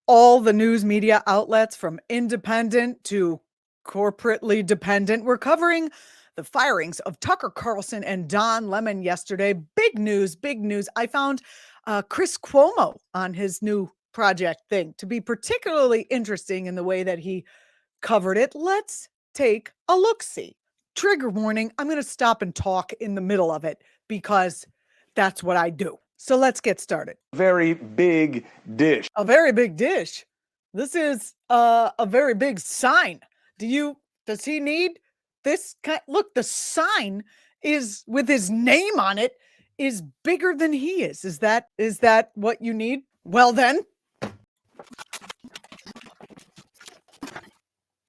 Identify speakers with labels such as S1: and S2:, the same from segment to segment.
S1: All the news media outlets, from independent to corporately dependent, were covering the firings of Tucker Carlson and Don Lemon yesterday. Big news, big news. I found Chris Cuomo on his new project thing to be particularly interesting in the way that he covered it. Let's take a look-see. Trigger warning, I'm going to stop and talk in the middle of it because that's what I do. So let's get started.
S2: Very big dish.
S1: A very big dish. This is a very big sign. Does he need this kind? Look, the sign is with his name on it is bigger than he is. Is that what you need? Well then,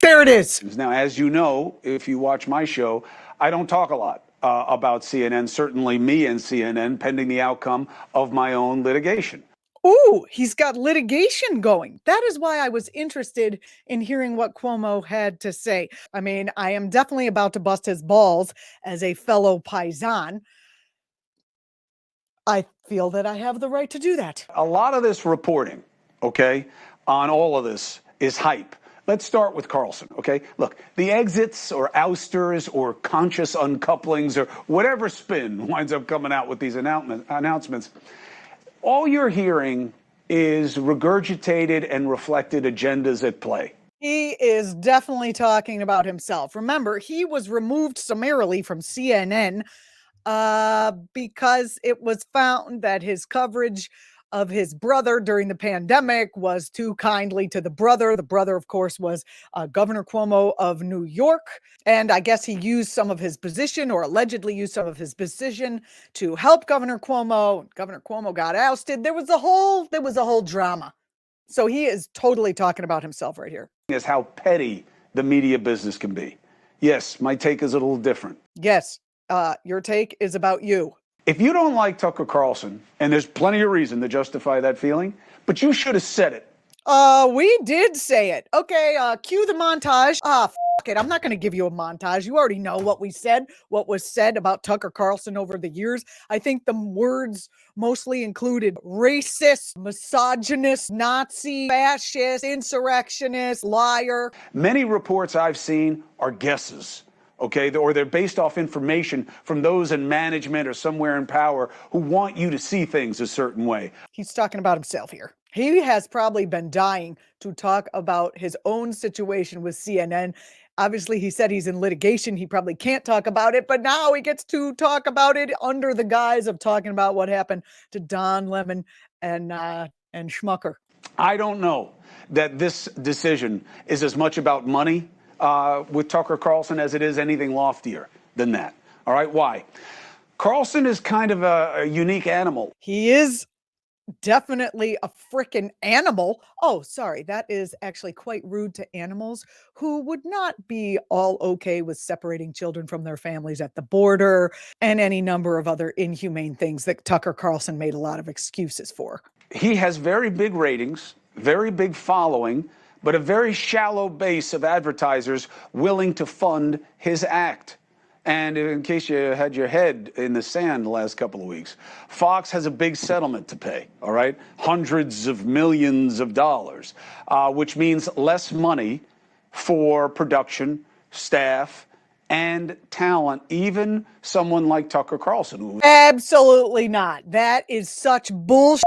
S1: there it is.
S2: Now, as you know, if you watch my show, I don't talk a lot about CNN, certainly me and CNN, pending the outcome of my own litigation.
S1: Ooh, he's got litigation going. That is why I was interested in hearing what Cuomo had to say. I mean, I am definitely about to bust his balls as a fellow paisan. I feel that I have the right to do that.
S2: A lot of this reporting, okay, on all of this is hype. Let's start with Carlson, okay? Look, the exits or ousters or conscious uncouplings or whatever spin winds up coming out with these announcements, all you're hearing is regurgitated and reflected agendas at play.
S1: He is definitely talking about himself. Remember, he was removed summarily from CNN because it was found that his coverage of his brother during the pandemic was too kindly to the brother. The brother, of course, was Governor Cuomo of New York. And I guess he used some of his position, or allegedly used some of his position, to help Governor Cuomo. Governor Cuomo got ousted. There was a whole drama. So he is totally talking about himself right here.
S2: Is how petty the media business can be. Yes, my take is a little different.
S1: Yes, your take is about you.
S2: If you don't like Tucker Carlson, and there's plenty of reason to justify that feeling, but you should have said it.
S1: We did say it. Okay, cue the montage. F it. I'm not going to give you a montage. You already know what we said, what was said about Tucker Carlson over the years. I think the words mostly included racist, misogynist, Nazi, fascist, insurrectionist, liar.
S2: Many reports I've seen are guesses. Okay, or they're based off information from those in management or somewhere in power who want you to see things a certain way.
S1: He's talking about himself here. He has probably been dying to talk about his own situation with CNN. Obviously, he said he's in litigation. He probably can't talk about it, but now he gets to talk about it under the guise of talking about what happened to Don Lemon and Schmucker.
S2: I don't know that this decision is as much about money with Tucker Carlson as it is anything loftier than that. All right, why? Carlson is kind of a unique animal.
S1: He is definitely a frickin' animal. Oh, sorry, that is actually quite rude to animals who would not be all okay with separating children from their families at the border and any number of other inhumane things that Tucker Carlson made a lot of excuses for.
S2: He has very big ratings, very big following, but a very shallow base of advertisers willing to fund his act. And in case you had your head in the sand the last couple of weeks, Fox has a big settlement to pay, all right? Hundreds of millions of dollars, which means less money for production, staff, and talent, even someone like Tucker Carlson.
S1: Absolutely not. That is such bullshit.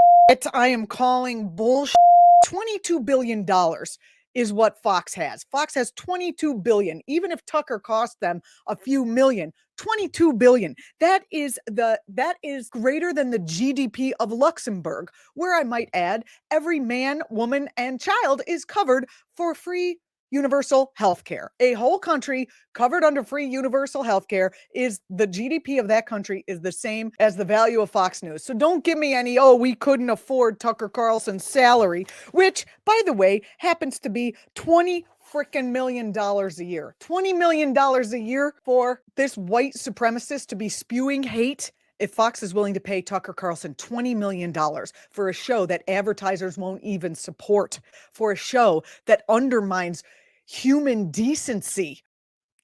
S1: I am calling bullshit. $22 billion is what Fox has. Fox has $22 billion. Even if Tucker cost them a few million, $22 billion. That is greater than the GDP of Luxembourg, where I might add, every man, woman, and child is covered for free universal health care. A whole country covered under free universal health care is the GDP of that country is the same as the value of Fox News. So don't give me any, we couldn't afford Tucker Carlson's salary, which, by the way, happens to be $20 million a year. $20 million a year for this white supremacist to be spewing hate. If Fox is willing to pay Tucker Carlson $20 million for a show that advertisers won't even support, for a show that undermines human decency,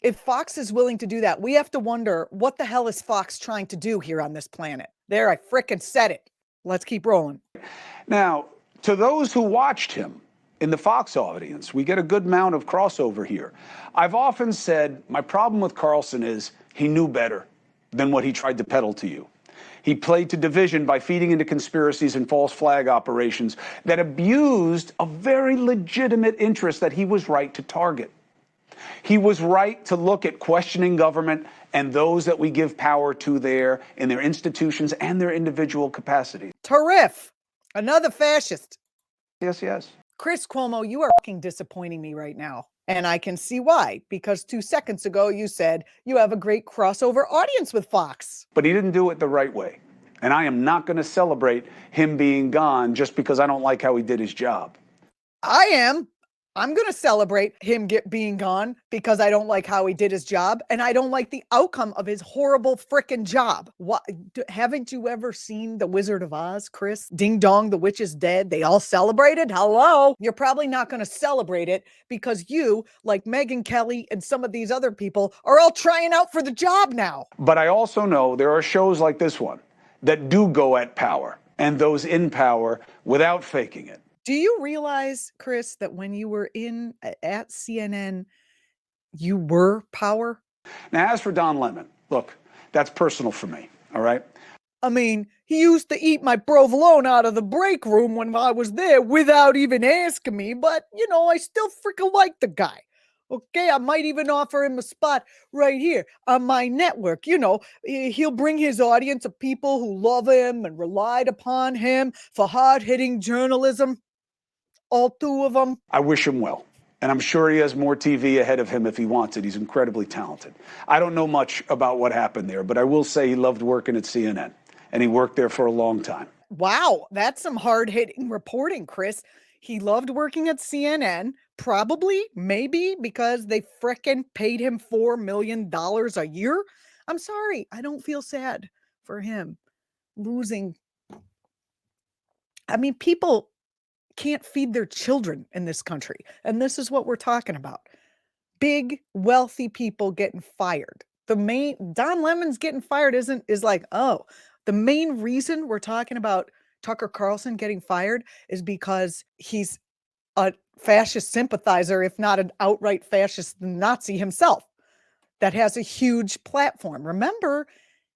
S1: if Fox is willing to do that, we have to wonder, what the hell is Fox trying to do here on this planet? There, I frickin' said it. Let's keep rolling.
S2: Now, to those who watched him, in the Fox audience. We get a good amount of crossover here. I've often said my problem with Carlson is he knew better than what he tried to peddle to you. He played to division by feeding into conspiracies and false flag operations that abused a very legitimate interest that he was right to target. He was right to look at questioning government and those that we give power to there in their institutions and their individual capacities.
S1: Terrific. Another fascist.
S2: Yes, yes.
S1: Chris Cuomo, you are fucking disappointing me right now. And I can see why, because 2 seconds ago you said you have a great crossover audience with Fox.
S2: But he didn't do it the right way. And I am not going to celebrate him being gone just because I don't like how he did his job.
S1: I am. I'm going to celebrate him being gone because I don't like how he did his job and I don't like the outcome of his horrible frickin' job. What, haven't you ever seen The Wizard of Oz, Chris? Ding dong, the witch is dead. They all celebrated. Hello. You're probably not going to celebrate it because you, like Megyn Kelly and some of these other people, are all trying out for the job now.
S2: But I also know there are shows like this one that do go at power and those in power without faking it.
S1: Do you realize, Chris, that when you were at CNN, you were power?
S2: Now, as for Don Lemon, look, that's personal for me, all right?
S1: I mean, he used to eat my provolone out of the break room when I was there without even asking me, but, you know, I still freaking like the guy. Okay, I might even offer him a spot right here on my network. You know, he'll bring his audience of people who love him and relied upon him for hard-hitting journalism. All 2 of them.
S2: I wish him well. And I'm sure he has more TV ahead of him if he wants it. He's incredibly talented. I don't know much about what happened there, but I will say he loved working at CNN. And he worked there for a long time.
S1: Wow, that's some hard-hitting reporting, Chris. He loved working at CNN, probably, maybe, because they frickin' paid him $4 million a year. I'm sorry, I don't feel sad for him losing. I mean, people can't feed their children in this country. And this is what we're talking about. Big, wealthy people getting fired. Don Lemon's getting fired is like, oh, the main reason we're talking about Tucker Carlson getting fired is because he's a fascist sympathizer, if not an outright fascist Nazi himself, that has a huge platform. Remember,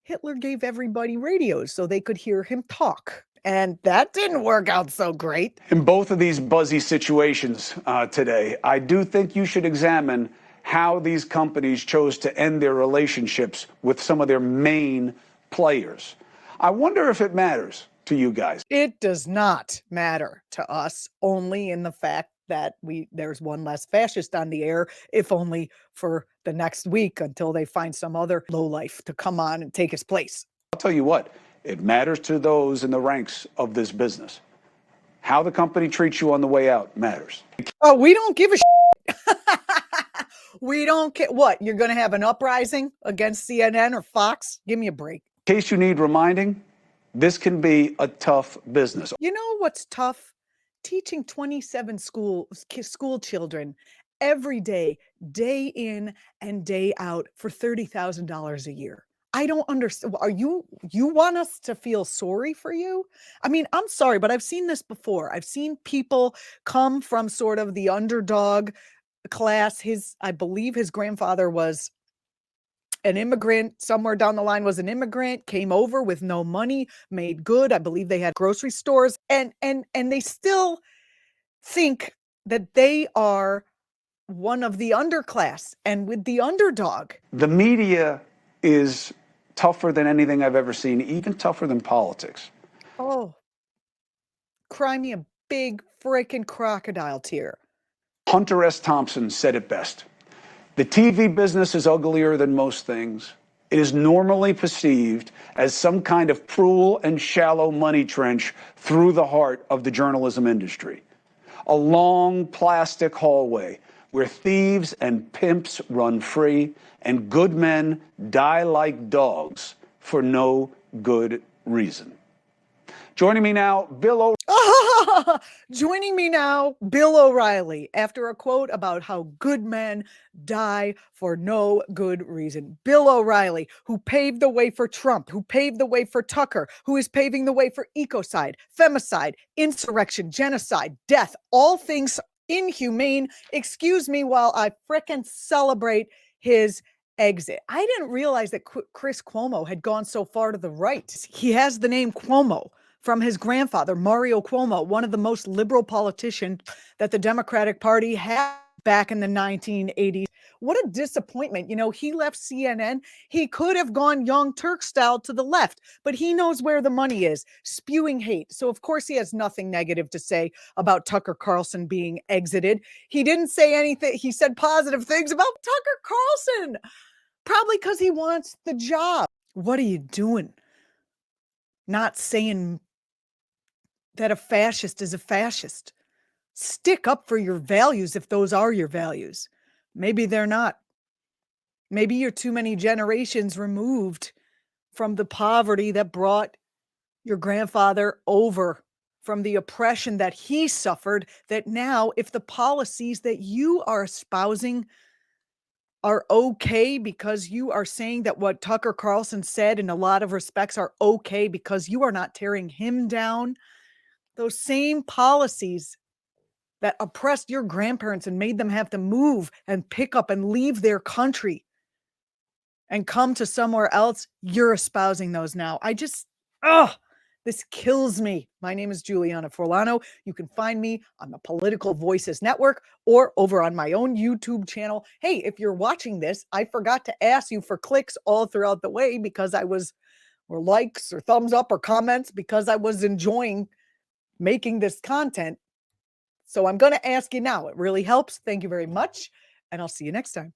S1: Hitler gave everybody radios so they could hear him talk. And that didn't work out so great.
S2: In both of these buzzy situations today, I do think you should examine how these companies chose to end their relationships with some of their main players. I wonder if it matters to you guys.
S1: It does not matter to us, only in the fact that there's one less fascist on the air, if only for the next week until they find some other lowlife to come on and take his place.
S2: I'll tell you what. It matters to those in the ranks of this business. How the company treats you on the way out matters.
S1: Oh, we don't give a shit. We don't care. What, you're going to have an uprising against CNN or Fox? Give me a break.
S2: In case you need reminding, this can be a tough business.
S1: You know what's tough? Teaching 27 school children every day, day in and day out for $30,000 a year. I don't understand. You want us to feel sorry for you? I mean, I'm sorry, but I've seen this before. I've seen people come from sort of the underdog class. I believe his grandfather was an immigrant, somewhere down the line was an immigrant, came over with no money, made good. I believe they had grocery stores, and they still think that they are one of the underclass and with the underdog.
S2: The media is tougher than anything I've ever seen, even tougher than politics.
S1: Oh, cry me a big freaking crocodile tear.
S2: Hunter S. Thompson said it best. The TV business is uglier than most things. It is normally perceived as some kind of cruel and shallow money trench through the heart of the journalism industry. A long plastic hallway where thieves and pimps run free and good men die like dogs for no good reason. Joining me now, Bill
S1: O'Reilly, after a quote about how good men die for no good reason. Bill O'Reilly, who paved the way for Trump, who paved the way for Tucker, who is paving the way for ecocide, femicide, insurrection, genocide, death, all things inhumane. Excuse me while I frickin' celebrate his exit. I didn't realize that Chris Cuomo had gone so far to the right. He has the name Cuomo from his grandfather, Mario Cuomo, one of the most liberal politicians that the Democratic Party had back in the 1980s. What a disappointment. You know, he left CNN. He could have gone Young Turk style to the left, but he knows where the money is, spewing hate. So, of course, he has nothing negative to say about Tucker Carlson being exited. He didn't say anything. He said positive things about Tucker Carlson, probably because he wants the job. What are you doing? Not saying that a fascist is a fascist. Stick up for your values if those are your values. Maybe they're not. Maybe you're too many generations removed from the poverty that brought your grandfather over, from the oppression that he suffered, that now, if the policies that you are espousing are okay because you are saying that what Tucker Carlson said in a lot of respects are okay because you are not tearing him down, those same policies that oppressed your grandparents and made them have to move and pick up and leave their country and come to somewhere else, you're espousing those now. This kills me. My name is Juliana Forlano. You can find me on the Political Voices Network or over on my own YouTube channel. Hey, if you're watching this, I forgot to ask you for clicks all throughout the way because or likes or thumbs up or comments, because I was enjoying making this content. So I'm going to ask you now. It really helps. Thank you very much. And I'll see you next time.